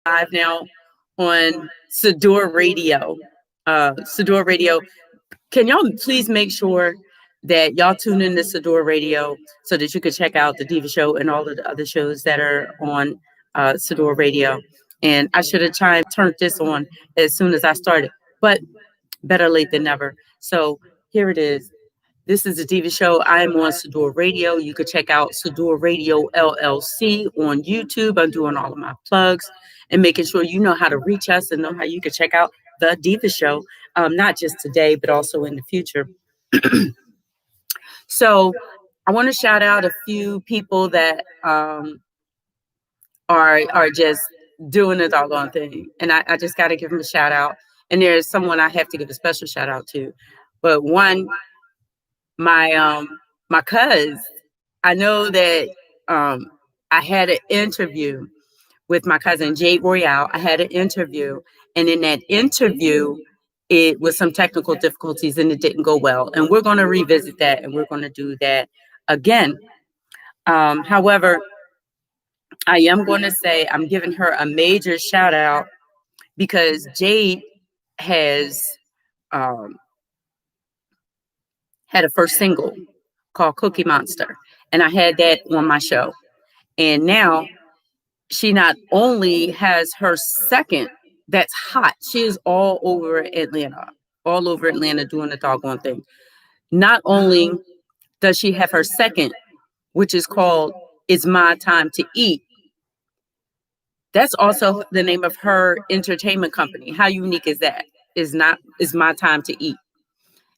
live now on Sador Radio. Sador Radio. Can y'all please make sure that y'all tune in to Sador Radio so that you can check out the Diva Show and all of the other shows that are on Sador Radio. And I should have turned this on as soon as I started, but better late than never. So here it is. This is the Deeva Show. I am on Sador Radio. You can check out Sador Radio LLC on YouTube. I'm doing all of my plugs and making sure you know how to reach us and know how you can check out the Deeva Show, not just today, but also in the future. So I want to shout out a few people that are just doing the doggone thing. And I just got to give them a shout out. And there's someone I have to give a special shout out to. But one, my cuz, I know that I had an interview with my cousin Jade Royale. I had an interview, and in that interview, it was some technical difficulties and it didn't go well. And we're going to revisit that and we're going to do that again. However, I am going to say I'm giving her a major shout out because Jade has had a first single called Cookie Monster. And I had that on my show. And now she not only has her second that's hot, she is all over Atlanta doing the doggone thing. Not only does she have her second, which is called It's My Time to Eat, that's also the name of her entertainment company. How unique is that? Is My Time to Eat.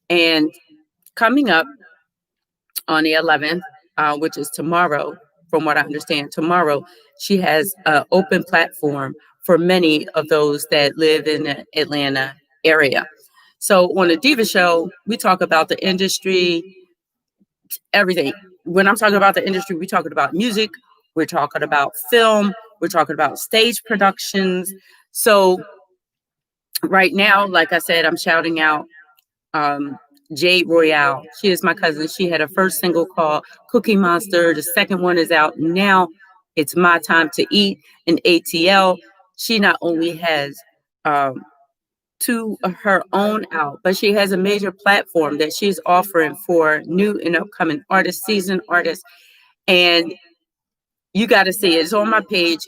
And coming up on the 11th, which is tomorrow, from what I understand, tomorrow, she has an open platform for many of those that live in the Atlanta area. So on the Diva Show, we talk about the industry, everything. When I'm talking about the industry, we're talking about music, we're talking about film, we're talking about stage productions. So right now, like I said, I'm shouting out Jade Royale. She is my cousin. She had a first single called Cookie Monster. The second one is out now. It's My Time to Eat. In ATL, she not only has two of her own out, but she has a major platform that she's offering for new and upcoming artists, seasoned artists. And you got to see it. It's on my page.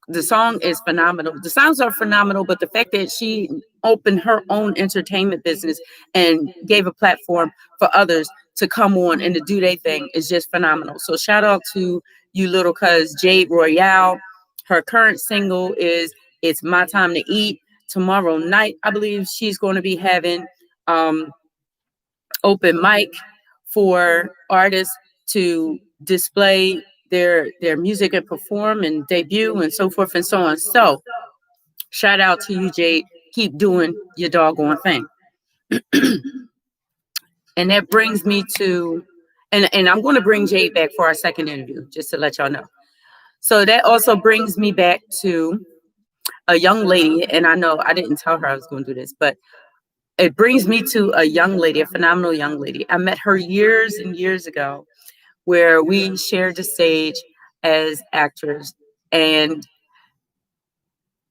The song is phenomenal. The songs are phenomenal, but the fact that she opened her own entertainment business and gave a platform for others to come on and to do their thing is just phenomenal. So shout out to you, little cuz Jade Royale. Her current single is It's My Time to Eat. Tomorrow night, I believe she's going to be having open mic for artists to display their music and perform and debut and so forth and so on. So shout out to you, Jade. Keep doing your doggone thing. And that brings me to, and I'm going to bring Jade back for our second interview, just to let y'all know. So that also brings me back to a young lady, and I know I didn't tell her I was going to do this, but it brings me to a young lady, a phenomenal young lady. I met her years and years ago, where we shared the stage as actors. And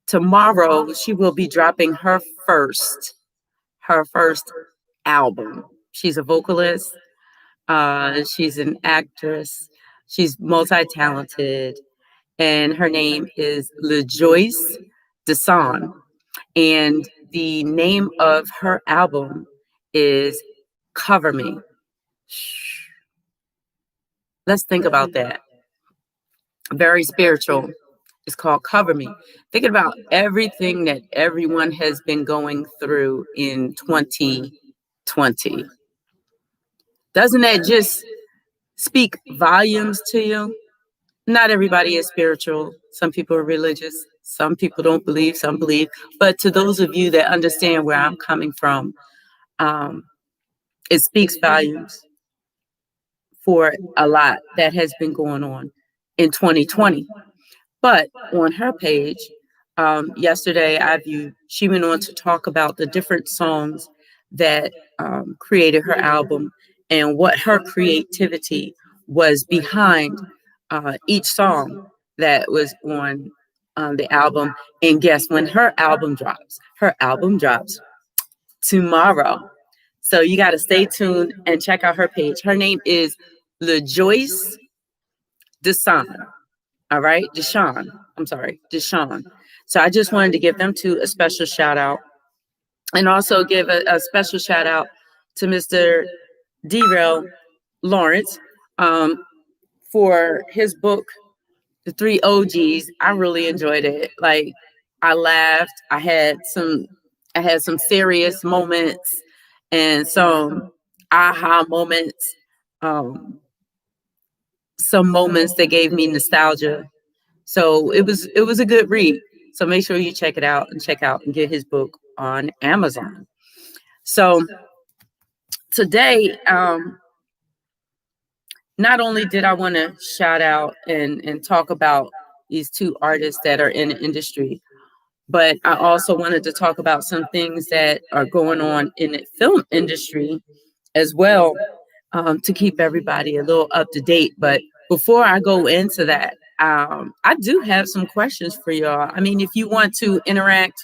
tomorrow she will be dropping her first album. She's a vocalist. She's an actress. She's multi-talented. And her name is LaJoyce Desan. And the name of her album is Cover Me. Let's think about that. Very spiritual. It's called Cover Me. Thinking about everything that everyone has been going through in 2020. Doesn't that just speak volumes to you? Not everybody is spiritual. Some people are religious. Some people don't believe, some believe. But to those of you that understand where I'm coming from, it speaks volumes for a lot that has been going on in 2020. But on her page, yesterday she went on to talk about the different songs that created her album and what her creativity was behind each song that was on the album. And guess when her album drops? Her album drops tomorrow. So you got to stay tuned and check out her page. Her name is LaJoyce Deshawn. All right, Deshawn. I'm sorry, Deshawn. So I just wanted to give them two a special shout out, and also give a special shout out to Mr. Derel Lawrence for his book, The Three OGs. I really enjoyed it. Like, I laughed. I had some serious moments and some aha moments. Some moments that gave me nostalgia. So it was a good read. So make sure you check it out and get his book on Amazon. So today, not only did I want to shout out and talk about these two artists that are in the industry, but I also wanted to talk about some things that are going on in the film industry as well, to keep everybody a little up to date. But before I go into that, I do have some questions for y'all. I mean, if you want to interact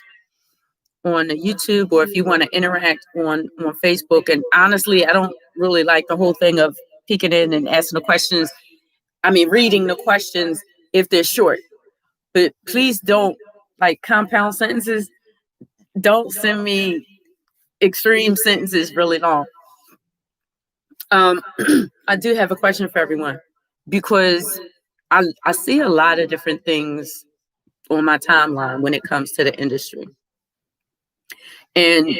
on YouTube, or if you want to interact on Facebook, and honestly, I don't really like the whole thing of peeking in and asking the questions. I mean, reading the questions if they're short, but please don't, like, compound sentences. Don't send me extreme sentences really long. I do have a question for everyone, because I see a lot of different things on my timeline when it comes to the industry. And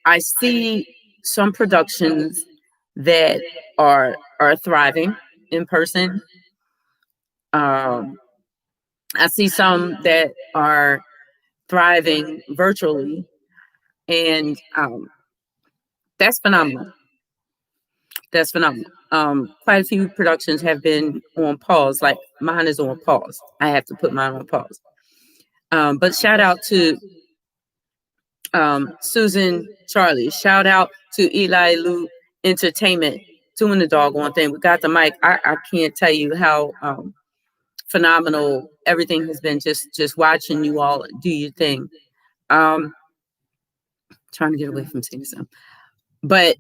I see some productions that are thriving in person. I see some that are thriving virtually, and that's phenomenal. That's phenomenal. Quite a few productions have been on pause, like mine is on pause. I have to put mine on pause. But shout out to Susan Charlie. Shout out to Eli Lou Entertainment doing the doggone thing. We got the mic. I can't tell you how phenomenal everything has been. Just watching you all do your thing. Trying to get away from saying something. But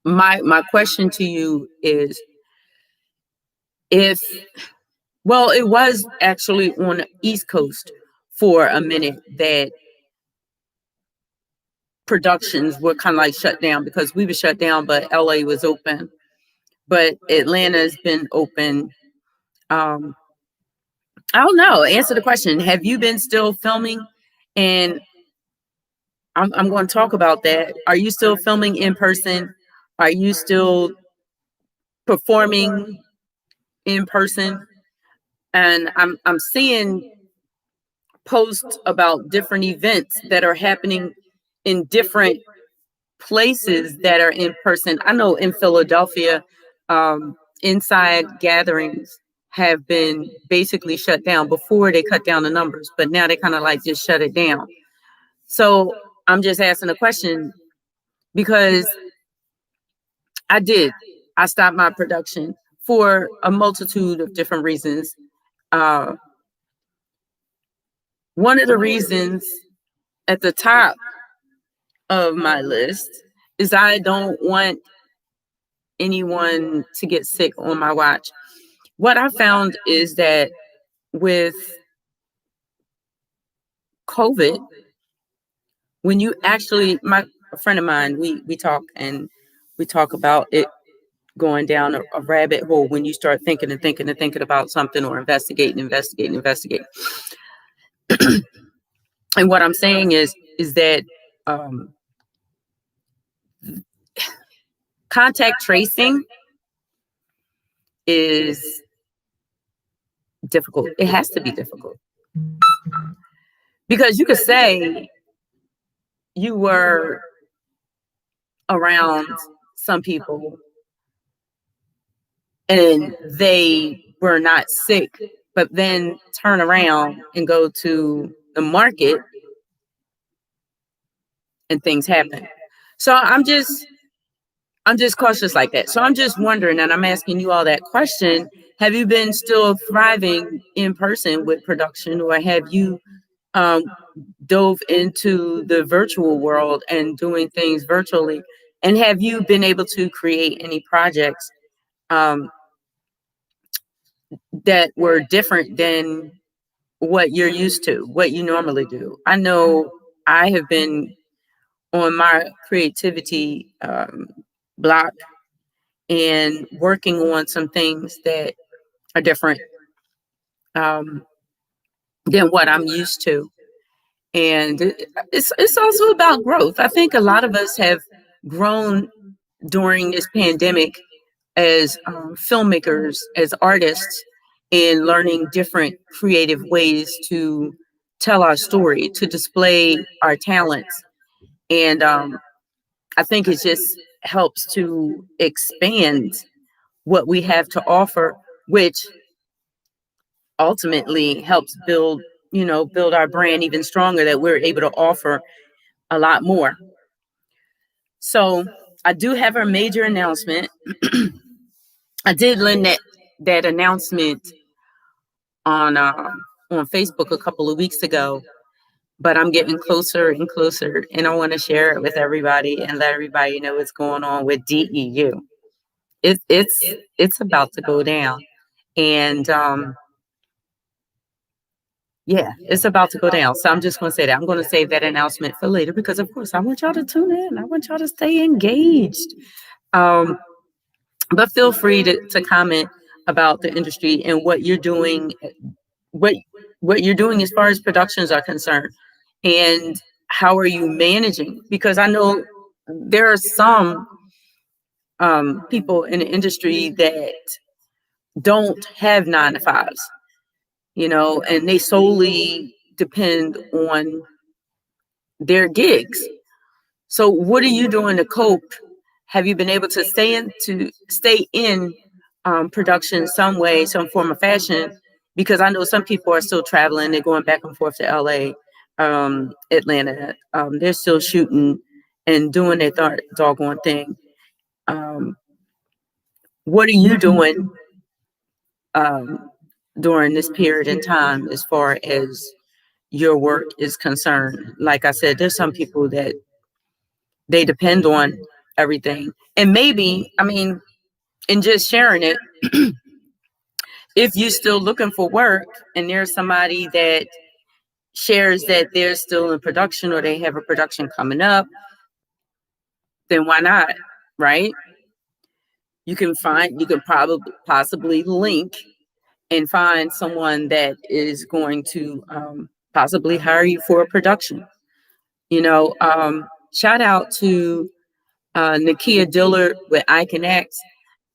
my question to you is, well, it was actually on the East Coast for a minute that productions were kind of like shut down, because we were shut down, but LA was open. But Atlanta's been open. I don't know. Answer the question. Have you been still filming? And I'm going to talk about that. Are you still filming in person? Are you still performing in person? And I'm seeing posts about different events that are happening in different places that are in person. I know in Philadelphia, inside gatherings have been basically shut down. Before, they cut down the numbers, but now they kind of like just shut it down. So I'm just asking a question, because I stopped my production for a multitude of different reasons. One of the reasons at the top of my list is I don't want anyone to get sick on my watch. What I found is that with COVID, when you actually, a friend of mine, we talk, and we talk about it going down a rabbit hole when you start thinking and thinking and thinking about something, or investigating. And what I'm saying is that contact tracing is difficult. It has to be difficult, because you could say you were around some people and they were not sick, but then turn around and go to the market and things happen. So I'm just I'm just cautious like that. So I'm just wondering, and I'm asking you all that question. Have you been still thriving in person with production, or have you um, dove into the virtual world and doing things virtually? And have you been able to create any projects um, that were different than what you're used to, what you normally do? I know I have been on my creativity block and working on some things that are different um, than what I'm used to. And it's also about growth. I think a lot of us have grown during this pandemic as filmmakers, as artists, in learning different creative ways to tell our story, to display our talents. And I think it just helps to expand what we have to offer, which ultimately helps build, build our brand even stronger, that we're able to offer a lot more. So I do have a major announcement. I did lend that announcement on Facebook a couple of weeks ago, but I'm getting closer and closer, and I want to share it with everybody and let everybody know what's going on with DEU. It's about to go down, and yeah, it's about to go down. So I'm just going to say that. I'm going to save that announcement for later because, of course, I want y'all to tune in. I want y'all to stay engaged. But feel free to comment about the industry and what you're doing, what what you're doing as far as productions are concerned, and how are you managing? Because I know there are some people in the industry that don't have 9 to 5s, and they solely depend on their gigs. So what are you doing to cope? Have you been able to stay in production some way, some form of fashion? Because I know some people are still traveling. They're going back and forth to LA, Atlanta. They're still shooting and doing their doggone thing. Um, what are you doing um, during this period in time as far as your work is concerned? Like I said, there's some people that they depend on everything. And maybe, I mean, in just sharing it, if you're still looking for work and there's somebody that shares that they're still in production or they have a production coming up, then why not? Right? You can probably possibly link and find someone that is going to possibly hire you for a production. Shout out to Nakia Dillard with I Can Act.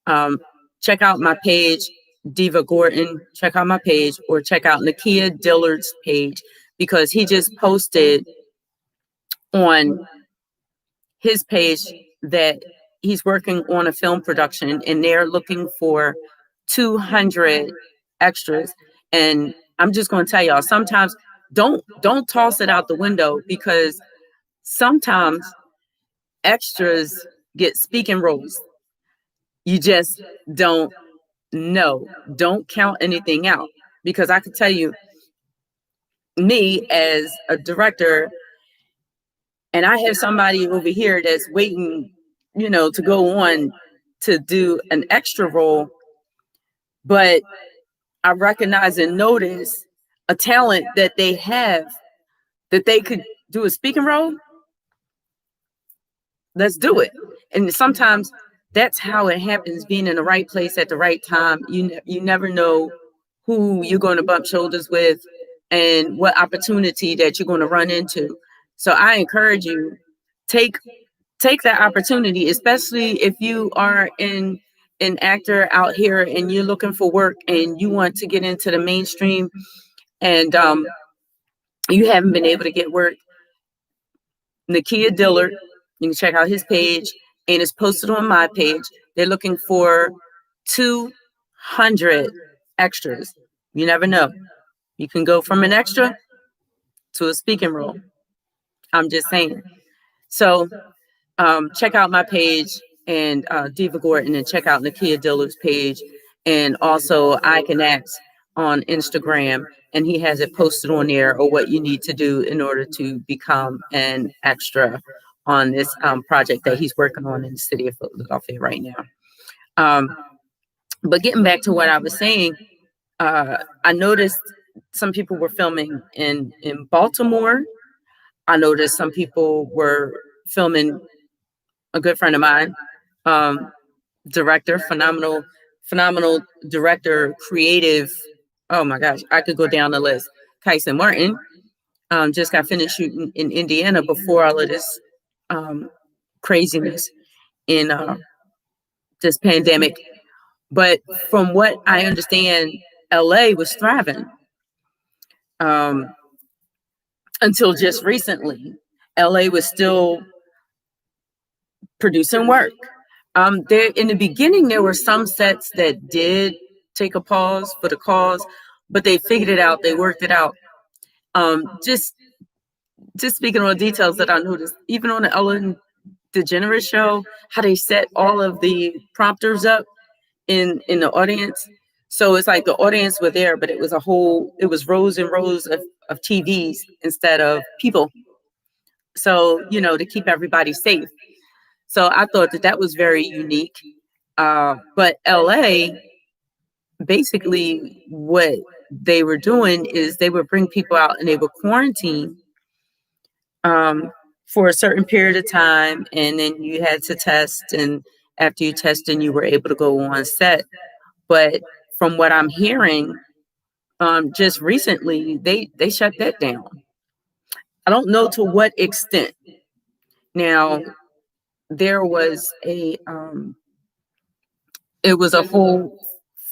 Um, check out my page, Deeva Gordon. Check out my page, or check out Nakia Dillard's page, because he just posted on his page that he's working on a film production and they're looking for 200 extras. And I'm just going to tell y'all, sometimes don't toss it out the window, because sometimes extras get speaking roles. You just don't know. Don't count anything out, because I can tell you, me as a director, and I have somebody over here that's waiting, to go on to do an extra role, but I recognize and notice a talent that they have, that they could do a speaking role. Let's do it. And sometimes that's how it happens, being in the right place at the right time. You never know who you're going to bump shoulders with and what opportunity that you're going to run into. So I encourage you, take that opportunity, especially if you are an actor out here and you're looking for work and you want to get into the mainstream, and you haven't been able to get work. Nakia Dillard, you can check out his page, and it's posted on my page. They're looking for 200 extras. You never know. You can go from an extra to a speaking role. I'm just saying. So check out my page, and Diva Gordon, and check out Nakia Diller's page, and also I Can Act on Instagram, and he has it posted on there, or what you need to do in order to become an extra on this project that he's working on in the city of Philadelphia right now. But getting back to what I was saying, I noticed some people were filming in Baltimore. I noticed some people were filming. A good friend of mine, director, phenomenal director, creative. Oh my gosh, I could go down the list. Kyson Martin just got finished shooting in Indiana before all of this craziness in this pandemic. But from what I understand, LA was thriving until just recently. LA was still producing work. There in the beginning, there were some sets that did take a pause for the cause, but they figured it out. They worked it out. Just speaking on details that I noticed, even on the Ellen DeGeneres show, how they set all of the prompters up in the audience. So it's like the audience were there, but it was rows and rows of TVs instead of people. So, to keep everybody safe. So I thought that was very unique. But LA, basically what they were doing is they would bring people out and they would quarantine for a certain period of time. And then you had to test. And after you tested, you were able to go on set. But from what I'm hearing, just recently, they shut that down. I don't know to what extent. Now, there was it was a whole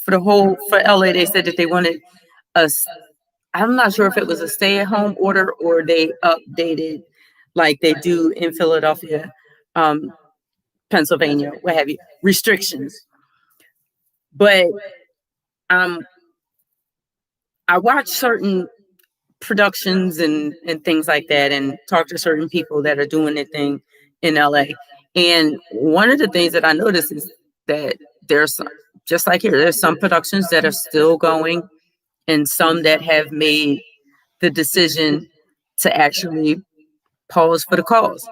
for LA. They said that they wanted us. I'm not sure if it was a stay-at-home order or they updated like they do in Philadelphia, Pennsylvania, what have you, restrictions. But I watch certain productions and things like that, and talk to certain people that are doing their thing in LA. And one of the things that I noticed is that there's some, just like here, there's some productions that are still going, and some that have made the decision to actually pause for the cause.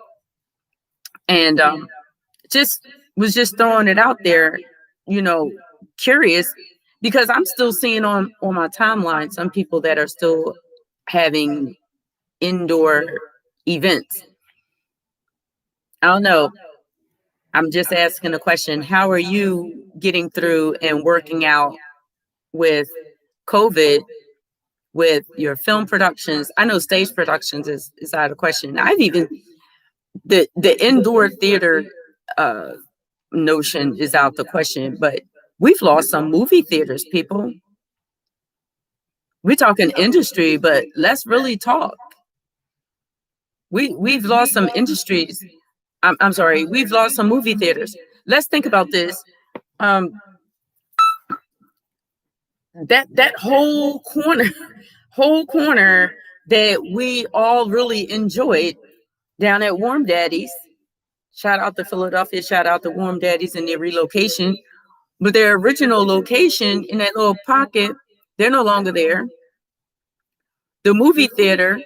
And just throwing it out there, curious, because I'm still seeing on my timeline some people that are still having indoor events. I don't know. I'm just asking a question. How are you getting through and working out with COVID, with your film productions? I know stage productions is out of the question. I've even the indoor theater notion is out the question, but we've lost some movie theaters, people. We're talking industry, but let's really talk. We've lost some industries. I'm sorry, we've lost some movie theaters. Let's think about this. That whole corner that we all really enjoyed down at Warm Daddies. Shout out to Philadelphia, shout out to Warm Daddies and their relocation. But their original location in that little pocket, they're no longer there. The movie theater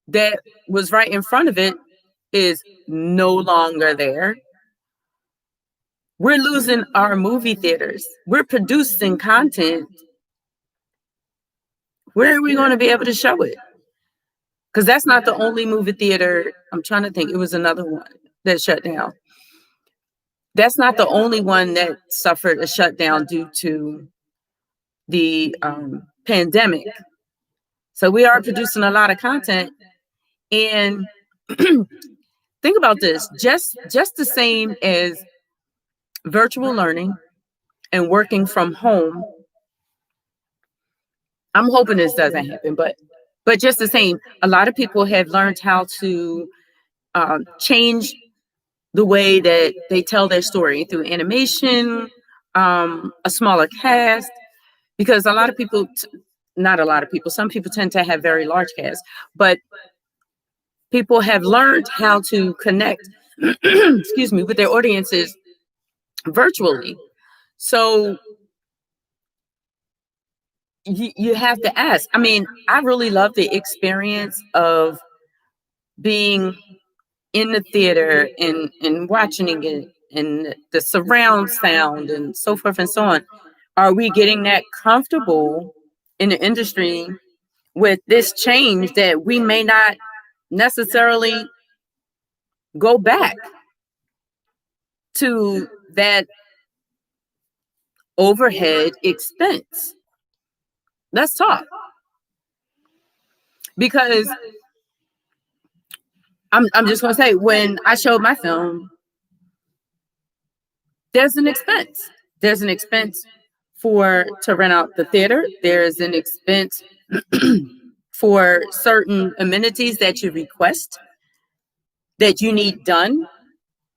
that was right in front of it is no longer there. We're losing our movie theaters. We're producing content. Where are we going to be able to show it? Because that's not the only movie theater. I'm trying to think. It was another one that shut down. That's not the only one that suffered a shutdown due to the pandemic. So we are producing a lot of content. And think about this, just the same as virtual learning and working from home. I'm hoping this doesn't happen, but just the same, a lot of people have learned how to change the way that they tell their story through animation, a smaller cast, because a lot of people, not a lot of people, some people tend to have very large casts, but people have learned how to connect, excuse me, with their audiences virtually. So you have to ask. I mean, I really love the experience of being in the theater and watching it and the surround sound and so forth and so on. Are we getting that comfortable in the industry with this change that we may not necessarily go back to that overhead expense? Let's talk, because I'm just gonna say, when I showed my film, there's an expense. There's an expense for to rent out the theater. There's an expense for certain amenities that you request that you need done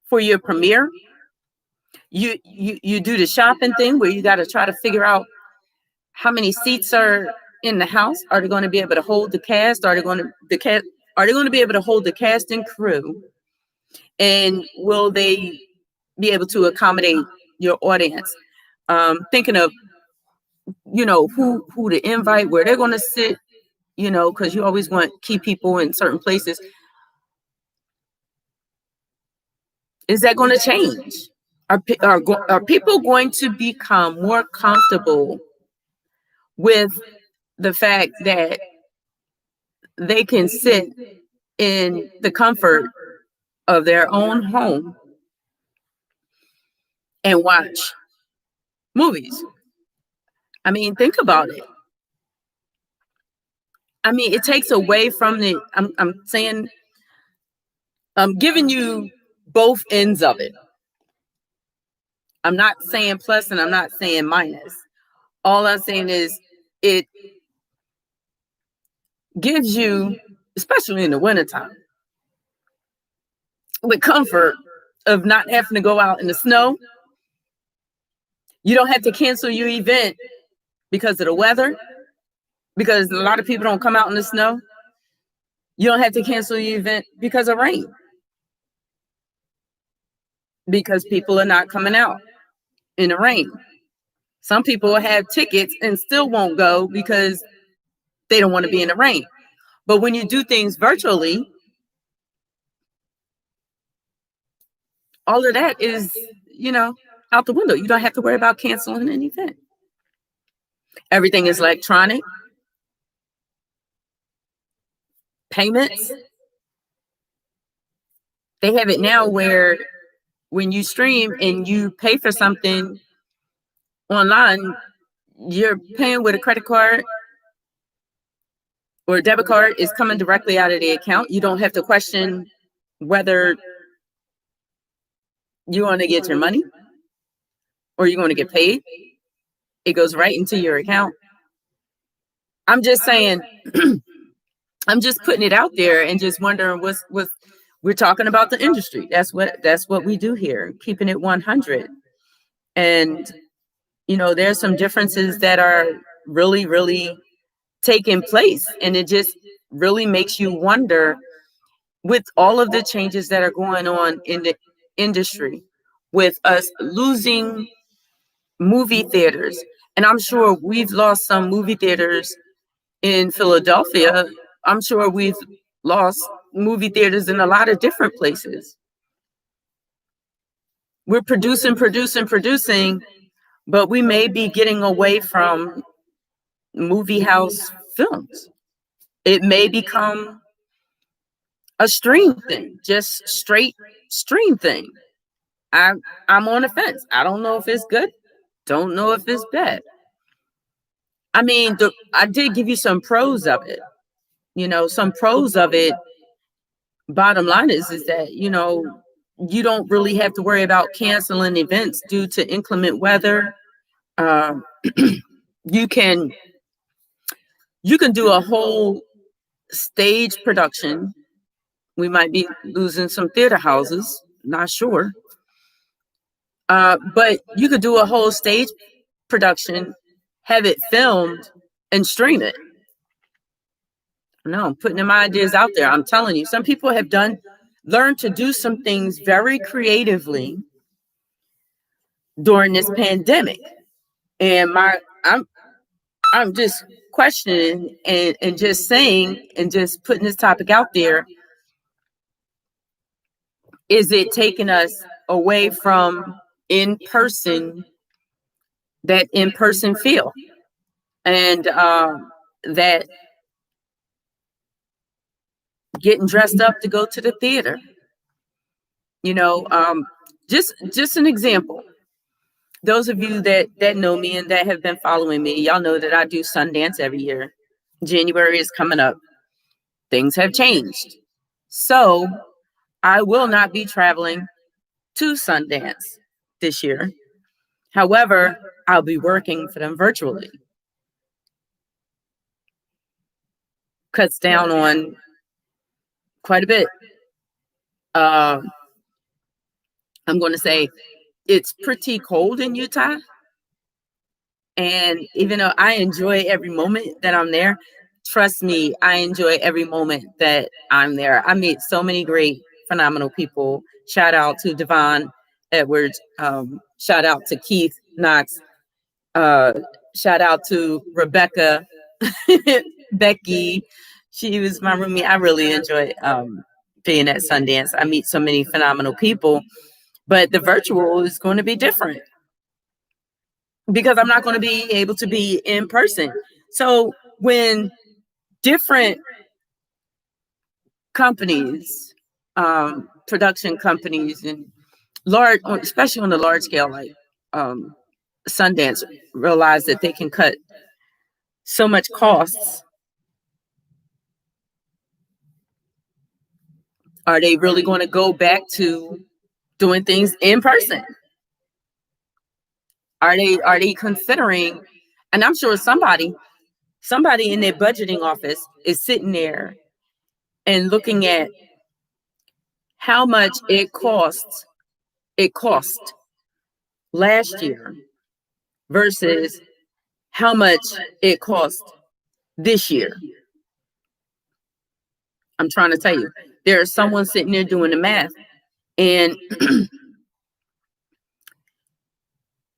for your premiere. You do the shopping thing where you got to try to figure out how many seats are in the house. Are they going to be able to hold the cast? Are they going to be able to hold the cast and crew? And will they be able to accommodate your audience? Thinking of, who to invite, where they're going to sit, because you always want key people in certain places. Is that going to change? Are people going to become more comfortable with the fact that they can sit in the comfort of their own home and watch movies? I mean, think about it. I mean, it takes away from I'm saying, I'm giving you both ends of it. I'm not saying plus and I'm not saying minus. All I'm saying is it gives you, especially in the wintertime, the comfort of not having to go out in the snow. You don't have to cancel your event because of the weather, because a lot of people don't come out in the snow. You don't have to cancel your event because of rain, because people are not coming out in the rain. Some people have tickets and still won't go because they don't want to be in the rain. But when you do things virtually, all of that is, out the window. You don't have to worry about canceling an event. Everything is electronic. Payments. They have it now where when you stream and you pay for something online, you're paying with a credit card or a debit card is coming directly out of the account. You don't have to question whether you're going to get your money or you're going to get paid. It goes right into your account. I'm just saying, I'm just putting it out there and just wondering what's we're talking about the industry. That's what we do here, keeping it 100. And there's some differences that are really, really taking place, and it just really makes you wonder, with all of the changes that are going on in the industry, with us losing movie theaters, and I'm sure we've lost some movie theaters in Philadelphia. I'm sure we've lost movie theaters in a lot of different places. We're producing, but we may be getting away from movie house films. It may become a stream thing, just straight stream thing. I'm on the fence. I don't know if it's good. Don't know if it's bad. I mean, I did give you some pros of it. Some pros of it. Bottom line is that you don't really have to worry about canceling events due to inclement weather. Um, you can do a whole stage production. We might be losing some theater houses, not sure. But you could do a whole stage production, have it filmed, and stream it. No, I'm putting them ideas out there. I'm telling you, some people have learned to do some things very creatively during this pandemic. And I'm just questioning and just saying and just putting this topic out there. Is it taking us away from in person, that in person feel? And that getting dressed up to go to the theater, you know, just an example. Those of you that know me and that have been following me, y'all know that I do Sundance every year. January is coming up. Things have changed. So I will not be traveling to Sundance this year. However, I'll be working for them virtually. Cuts down on quite a bit. I'm going to say it's pretty cold in Utah. And even though I enjoy every moment that I'm there, trust me, I enjoy every moment that I'm there. I meet so many great, phenomenal people. Shout out to Devon Edwards. Shout out to Keith Knox. Uh, Shout out to Rebecca, Becky. She was my roomie. I really enjoy being at Sundance. I meet so many phenomenal people, but the virtual is going to be different because I'm not going to be able to be in person. So when different companies, production companies, and large, especially on the large scale, like Sundance, realize that they can cut so much costs, are they really going to go back to doing things in person? Are they considering? And I'm sure somebody in their budgeting office is sitting there and looking at how much it cost last year versus how much it cost this year. I'm trying to tell you, there's someone sitting there doing the math. And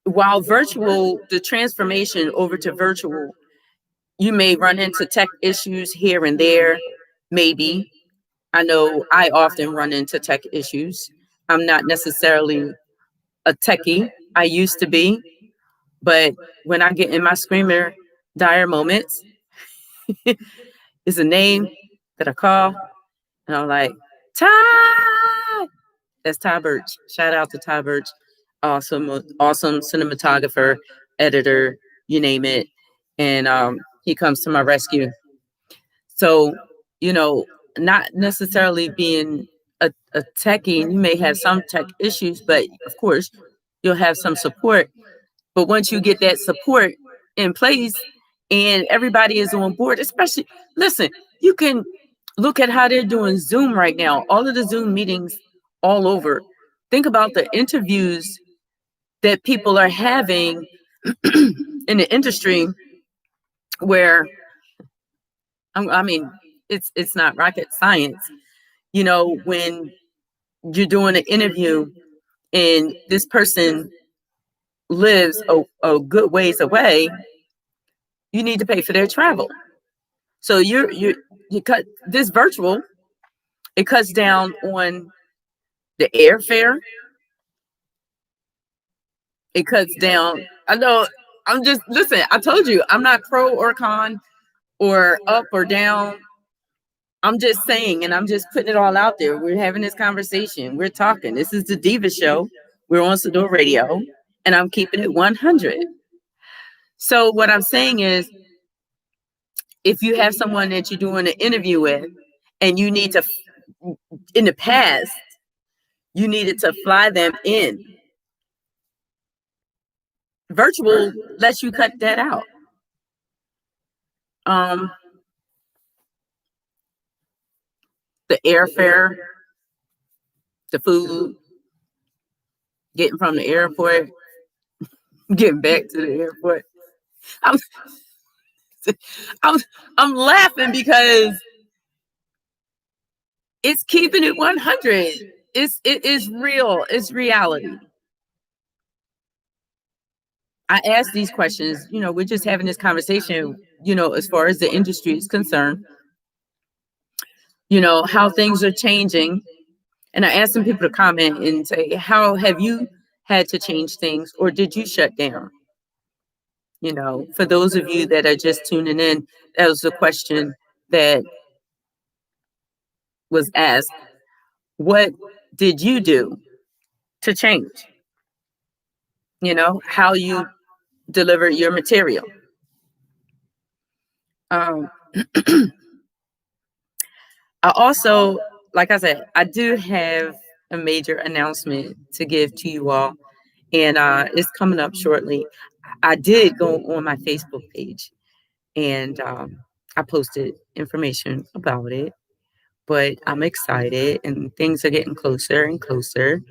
while virtual, the transformation over to virtual, you may run into tech issues here and there, maybe. I know I often run into tech issues. I'm not necessarily a techie. I used to be, but when I get in my screamer dire moments, it's a name that I call, and I'm like, Ty. That's Ty Birch. Shout out to Ty Birch. Awesome cinematographer, editor, you name it. And he comes to my rescue. So, you know, not necessarily being a techie, and you may have some tech issues, but of course, you'll have some support. But once you get that support in place and everybody is on board, especially, listen, you can look at how they're doing Zoom right now, all of the Zoom meetings all over. Think about the interviews that people are having in the industry where, I mean, it's not rocket science. You know, when you're doing an interview and this person lives a good ways away, you need to pay for their travel. So you cut this virtual, it cuts down on the airfare. It cuts down. I know. I'm just listen. I told you I'm not pro or con or up or down. I'm just saying, and I'm just putting it all out there. We're having this conversation. We're talking. This is the Deeva Show. We're on Sador Radio, and I'm keeping it 100. So what I'm saying is, if you have someone that you're doing an interview with, and you need to, in the past, you needed to fly them in. Virtual lets you cut that out. The airfare, the food, getting from the airport, getting back to the airport. I'm I'm I'm laughing because it's keeping it 100. It is real. It's reality. I ask these questions, we're just having this conversation, as far as the industry is concerned, how things are changing. And I asked some people to comment and say, how have you had to change things, or did you shut down? For those of you that are just tuning in, that was a question that was asked. What did you do to change? How you deliver your material. Um, I also, like I said, I do have a major announcement to give to you all, and it's coming up shortly. I did go on my Facebook page, and I posted information about it, but I'm excited, and things are getting closer and closer.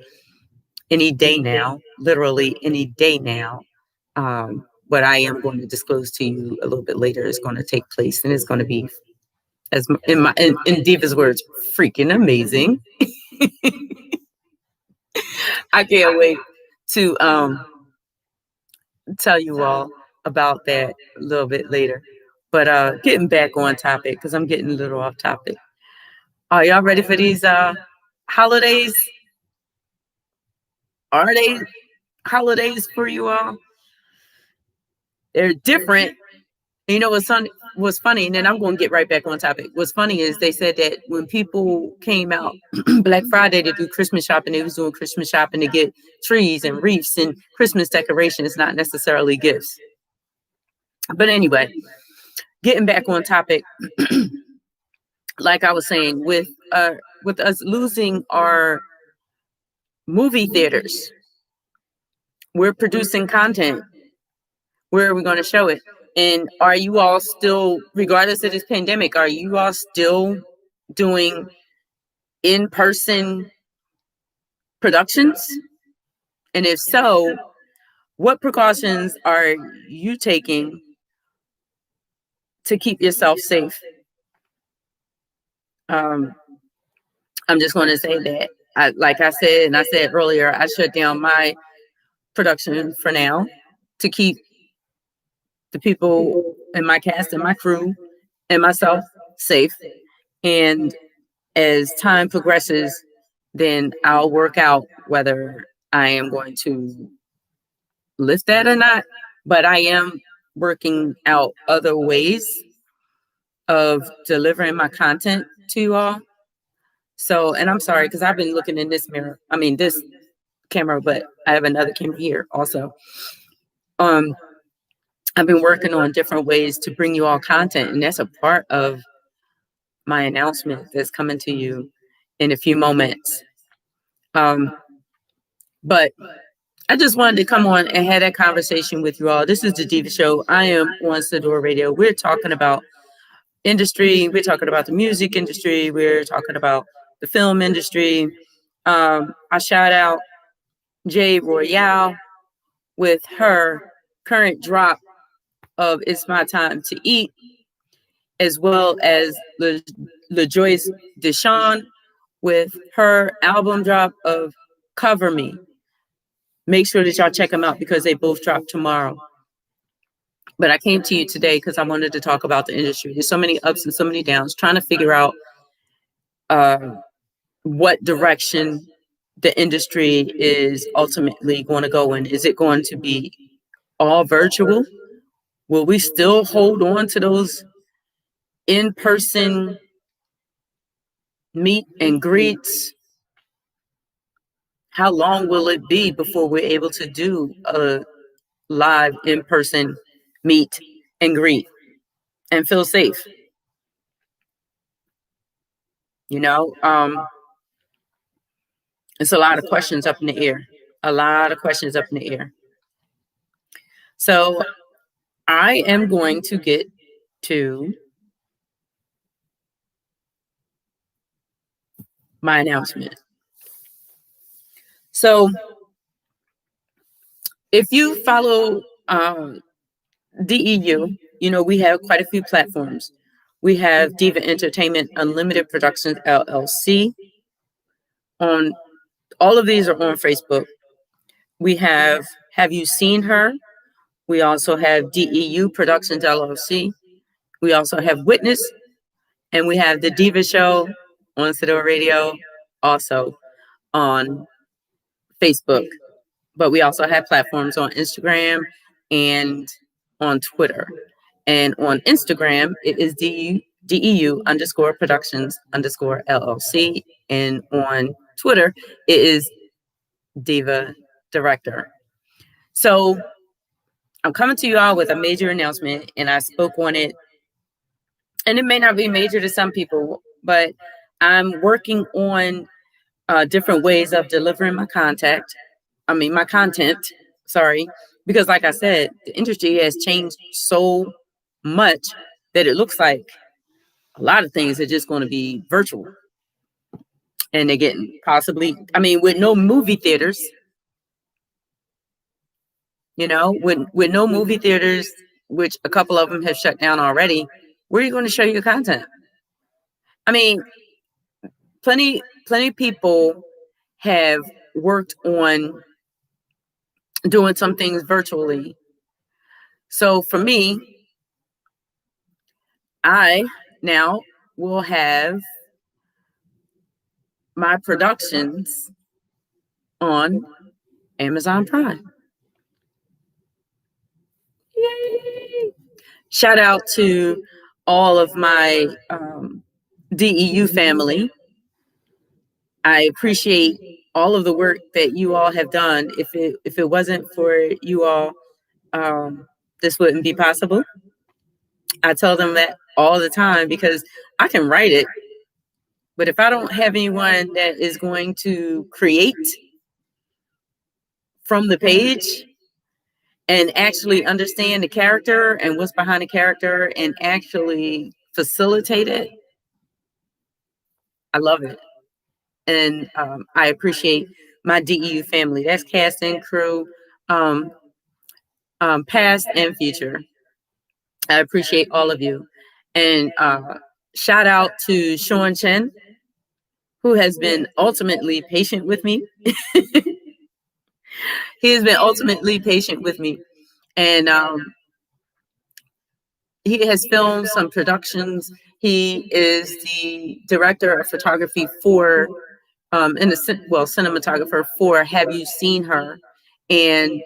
Any day now, literally any day now. What I am going to disclose to you a little bit later is going to take place, and it's going to be, as in Deeva's words, freaking amazing. I can't wait to tell you all about that a little bit later. But getting back on topic, because I'm getting a little off topic. Are y'all ready for these holidays? Are they holidays for you all? They're different. What's funny, and then I'm going to get right back on topic. What's funny is they said that when people came out Black Friday to do Christmas shopping, they was doing Christmas shopping to get trees and wreaths and Christmas decorations, not necessarily gifts. But anyway, getting back on topic, like I was saying, with us losing our movie theaters, we're producing content. Where are we going to show it? And are you all still, regardless of this pandemic, are you all still doing in-person productions? And if so, what precautions are you taking to keep yourself safe? I'm just going to say that, like I said, and I said earlier, I shut down my production for now to keep the people in my cast and my crew and myself safe. And as time progresses, then I'll work out whether I am going to lift that or not. But I am working out other ways of delivering my content to you all. So, and I'm sorry, because I've been looking in this mirror, this camera, but I have another camera here also. I've been working on different ways to bring you all content, and that's a part of my announcement that's coming to you in a few moments. But I just wanted to come on and have that conversation with you all. This is the Deeva Show. I am on Sador Radio. We're talking about industry. We're talking about the music industry. We're talking about the film industry. I shout out Jay Royale with her current drop of It's My Time to Eat, as well as LaJoyce Deshawn with her album drop of Cover Me. Make sure that y'all check them out because they both drop tomorrow. But I came to you today because I wanted to talk about the industry. There's so many ups and so many downs, trying to figure out what direction the industry is ultimately going to go in. Is it going to be all virtual? Will we still hold on to those in-person meet and greets? How long will it be before we're able to do a live in-person meet and greet and feel safe? It's a lot of questions up in the air. A lot of questions up in the air. So I am going to get to my announcement. So if you follow DEU, we have quite a few platforms. We have Deeva Entertainment Unlimited Productions LLC. On all of these are on Facebook. We have You Seen Her We also have DEU Productions LLC. We also have Witness, and we have the Deeva Show on Citadel Radio, also on Facebook. But we also have platforms on Instagram and on Twitter. And on Instagram, it is DEU underscore productions underscore LLC. And on Twitter, it is Diva Director. So I'm coming to you all with a major announcement, and I spoke on it. And it may not be major to some people, but I'm working on different ways of delivering my my content, sorry, because like I said, the industry has changed so much that it looks like a lot of things are just going to be virtual. And they're getting possibly, with no movie theaters, with no movie theaters, which a couple of them have shut down already, where are you going to show your content? I mean, plenty people have worked on doing some things virtually. So for me, I now will have my productions on Amazon Prime. Yay! Shout out to all of my DEU family. I appreciate all of the work that you all have done. If it wasn't for you all, this wouldn't be possible. I tell them that all the time because I can write it, but if I don't have anyone that is going to create from the page and actually understand the character and what's behind the character and actually facilitate it, I love it. And I appreciate my DEU family. That's cast and crew, past and future. I appreciate all of you. And shout out to Sean Chen, who has been ultimately patient with me. He has been ultimately patient with me. And he has filmed some productions. He is the director of photography for, cinematographer for Have You Seen Her? And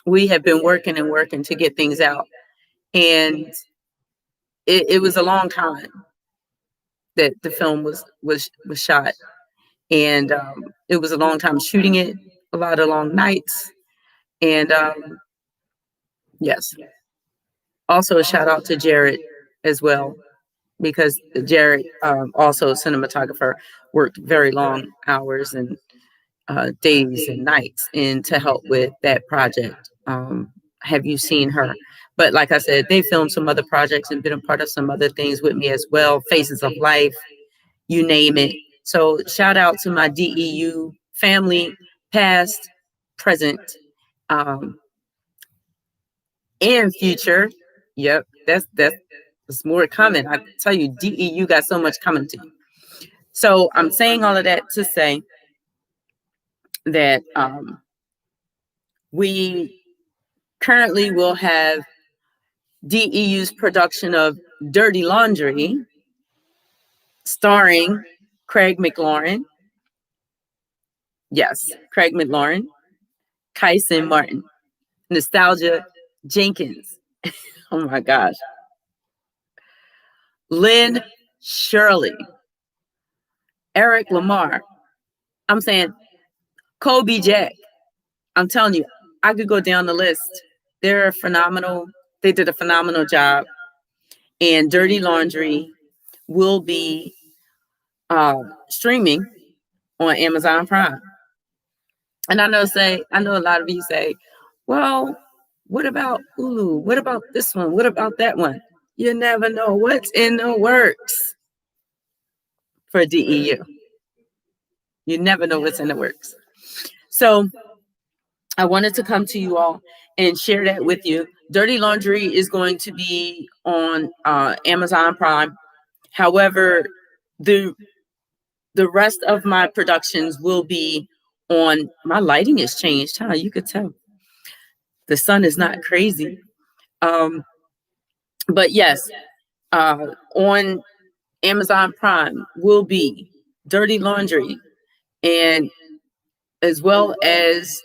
we have been working to get things out. And it was a long time that the film was shot. And it was a long time shooting it, a lot of long nights. And yes, also a shout out to Jared as well, because Jared, also a cinematographer, worked very long hours and days and nights and to help with that project. Have You Seen Her? But like I said, they filmed some other projects and been a part of some other things with me as well. Faces of Life, you name it. So shout out to my DEU family, past, present, and future. Yep, that's more coming. I tell you, DEU got so much coming to you. So I'm saying all of that to say that we currently will have DEU's production of Dirty Laundry, starring Craig McLaurin. Yes, Craig McLaurin, Kyson Martin, Nostalgia Jenkins. Oh my gosh. Lynn Shirley, Eric Lamar. I'm saying Kobe Jack. I'm telling you, I could go down the list. They're phenomenal. They did a phenomenal job. And Dirty Laundry will be streaming on Amazon Prime. And I know a lot of you say, well, what about Hulu? What about this one? What about that one? You never know what's in the works for DEU. You never know what's in the works. So I wanted to come to you all and share that with you. Dirty Laundry is going to be on Amazon Prime. However, the rest of my productions will be on, my lighting has changed, huh? You could tell. The sun is not crazy. But yes, on Amazon Prime will be Dirty Laundry, and as well as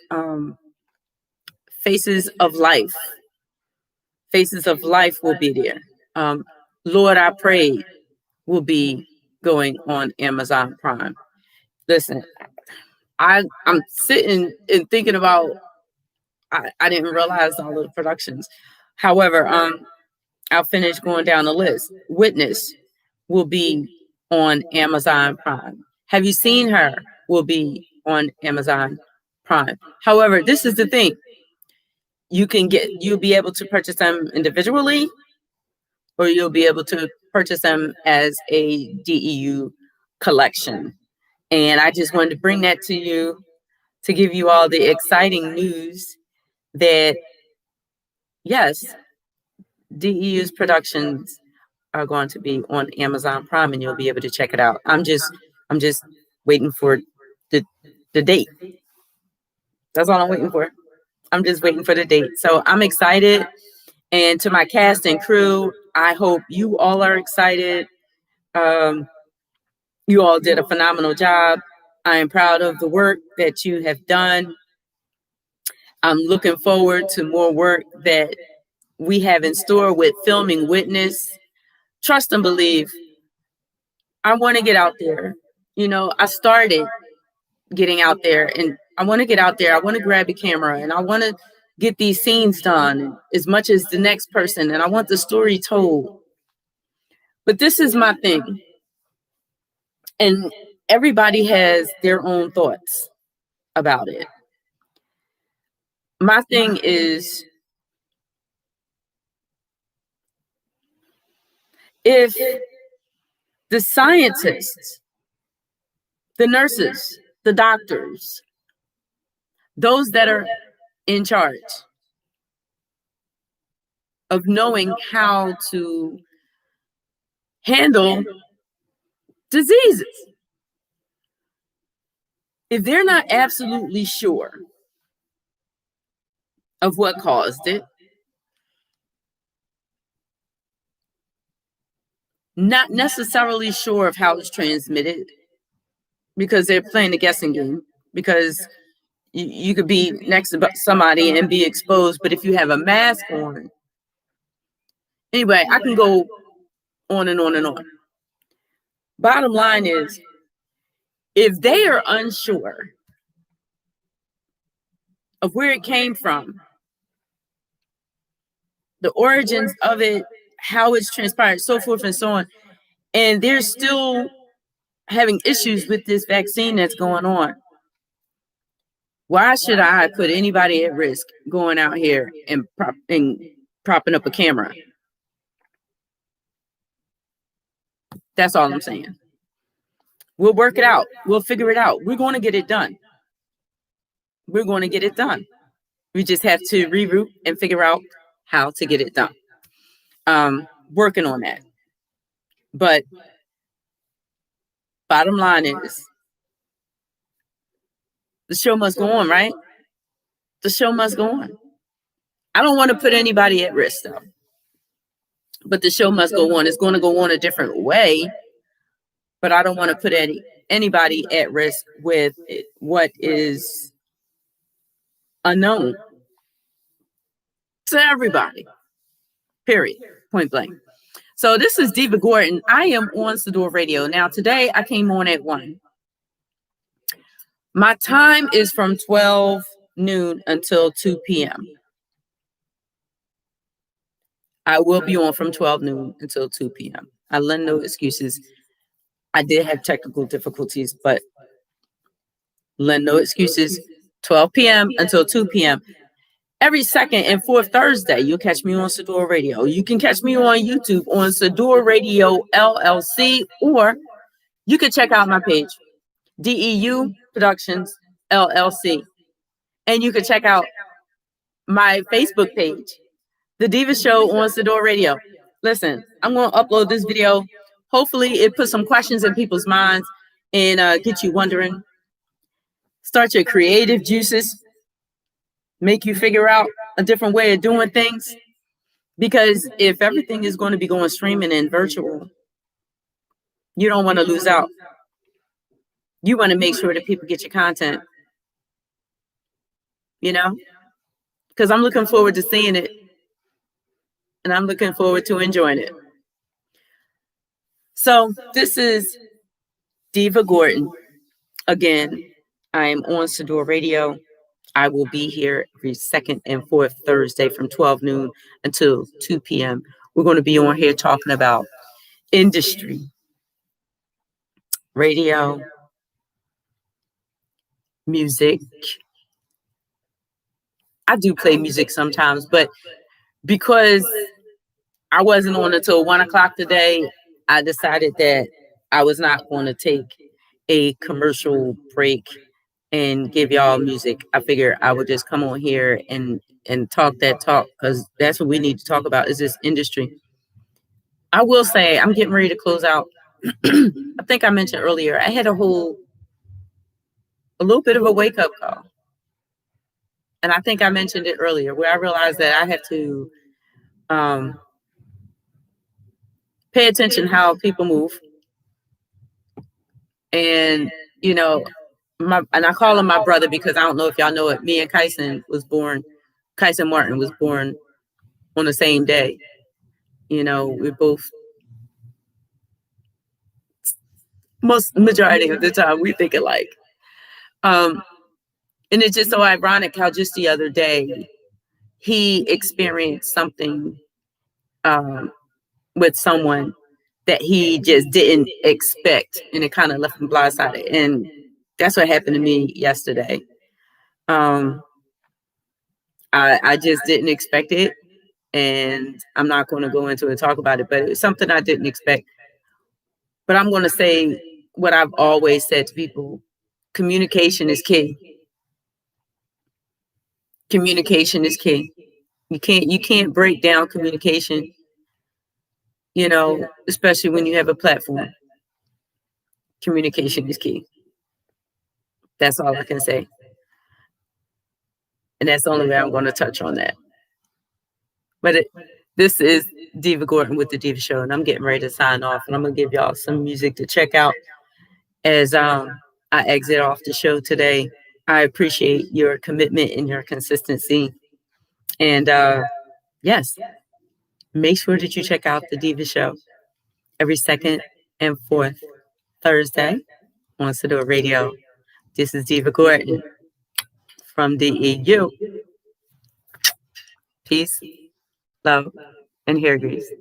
Faces of Life. Faces of Life will be there. Lord, I Pray will be going on Amazon Prime. Listen, I'm sitting and thinking about. I didn't realize all of the productions. However, I'll finish going down the list. Witness will be on Amazon Prime. Have You Seen Her will be on Amazon Prime. However, this is the thing. You'll be able to purchase them individually, or you'll be able to purchase them as a DEU collection. And I just wanted to bring that to you to give you all the exciting news that, yes, DEU's productions are going to be on Amazon Prime, and you'll be able to check it out. I'm just waiting for the date. That's all I'm waiting for. I'm just waiting for the date. So I'm excited. And to my cast and crew, I hope you all are excited. You all did a phenomenal job. I am proud of the work that you have done. I'm looking forward to more work that we have in store with filming Witness. Trust and believe. I want to get out there. I started getting out there, and I want to get out there. I want to grab a camera, and I want to get these scenes done as much as the next person, and I want the story told. But this is my thing. And everybody has their own thoughts about it. My thing is, if the scientists, the nurses, the doctors, those that are in charge of knowing how to handle diseases, if they're not absolutely sure of what caused it, not necessarily sure of how it's transmitted, because they're playing the guessing game, because you could be next to somebody and be exposed, but if you have a mask on, anyway, I can go on and on and on. Bottom line is, if they are unsure of where it came from, the origins of it, how it's transpired, so forth and so on, and they're still having issues with this vaccine that's going on, why should I put anybody at risk going out here and propping up a camera? That's all I'm saying. We'll work it out. We'll figure it out. We're going to get it done. We're going to get it done. We just have to reroute and figure out how to get it done. Working on that. But bottom line is, the show must go on, right? The show must go on. I don't want to put anybody at risk, though. But the show must go on. It's going to go on a different way. But I don't want to put anybody at risk with what is unknown to everybody. Period. Point blank. So this is Deeva Gordon. I am on Sador Radio. Now, today I came on at 1. My time is from 12 noon until 2 p.m. I will be on from 12 noon until 2 p.m. I lend no excuses. I did have technical difficulties, but lend no excuses. 12 p.m. until 2 p.m. Every second and fourth Thursday, you'll catch me on Sador Radio. You can catch me on YouTube on Sador Radio LLC, or you can check out my page, DEU Productions LLC. And you can check out my Facebook page, The Deeva Show on Sador Radio. Listen, I'm going to upload this video. Hopefully it puts some questions in people's minds and get you wondering. Start your creative juices. make you figure out a different way of doing things. Because if everything is going to be going streaming and virtual, you don't want to lose out. You want to make sure that people get your content, you know, because I'm looking forward to seeing it and I'm looking forward to enjoying it. So this is Deeva Gordon. Again, I am on Sador Radio. I will be here every second and fourth Thursday from 12 noon until 2 p.m. We're going to be on here talking about industry, radio, music. I do play music sometimes, but because I wasn't on until 1 o'clock today, I decided that I was not going to take a commercial break and give y'all music. I figured I would just come on here and talk that talk because that's what we need to talk about is this industry. I will say I'm getting ready to close out. I think I mentioned earlier, I had a little bit of a wake up call. And I think I mentioned it earlier where I realized that I have to pay attention how people move. And, you know, and I call him my brother because I don't know if y'all know it. Me and Kyson Martin was born on the same day. You know, we both, majority of the time, we think alike. And it's just so ironic how just the other day he experienced something with someone that he just didn't expect, and it kind of left him blindsided. And that's what happened to me yesterday. I just didn't expect it, and I'm not going to go into it and talk about it, but it was something I didn't expect. But I'm going to say what I've always said to people: communication is key. Communication is key. You can't break down communication, you know, especially when you have a platform. Communication is key. That's all I can say. And that's the only way I'm going to touch on that. But this is Deeva Gordon with the Deeva Show, and I'm getting ready to sign off. And I'm going to give y'all some music to check out as I exit off the show today. I appreciate your commitment and your consistency. And yes, make sure that you check out the Deeva Show every second and fourth Thursday on Sador Radio. This is Deeva Gordon from the EU. Peace, love, and hair grease.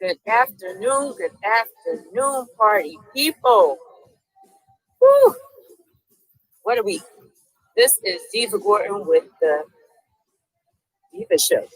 Good afternoon, party people. Woo. What are we? This is Deeva Gordon with the Deeva Show.